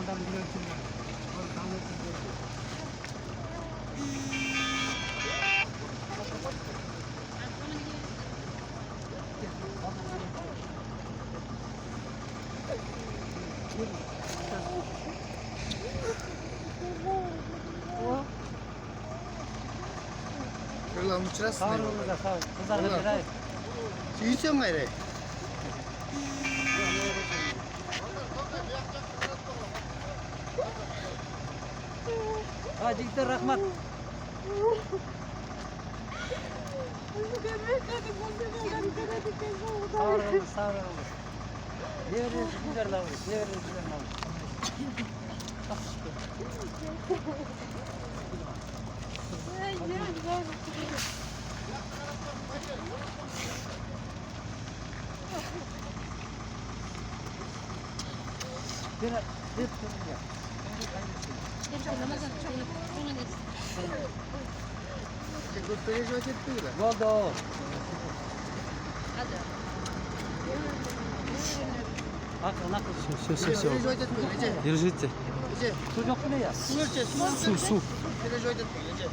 adam bir ölçüm var. Kırılan uçurasın. Sağ olun da sağ olun. Kızlar da bir ay. Şey içiyorsun gayrı. Hadi gidelim rahmat. Sağ olun sağ olun. Ne veriyorsun güzel lan? Ne veriyorsun güzel lan? Beni hep ya. Gösterici vakit değil mi? Oldu. Akıl akıl. Gösterici vakit değil mi? Держите. Recep. Çocuk ne ya? Su ölçe, su. Su. Gösterici vakit değil mi? Recep.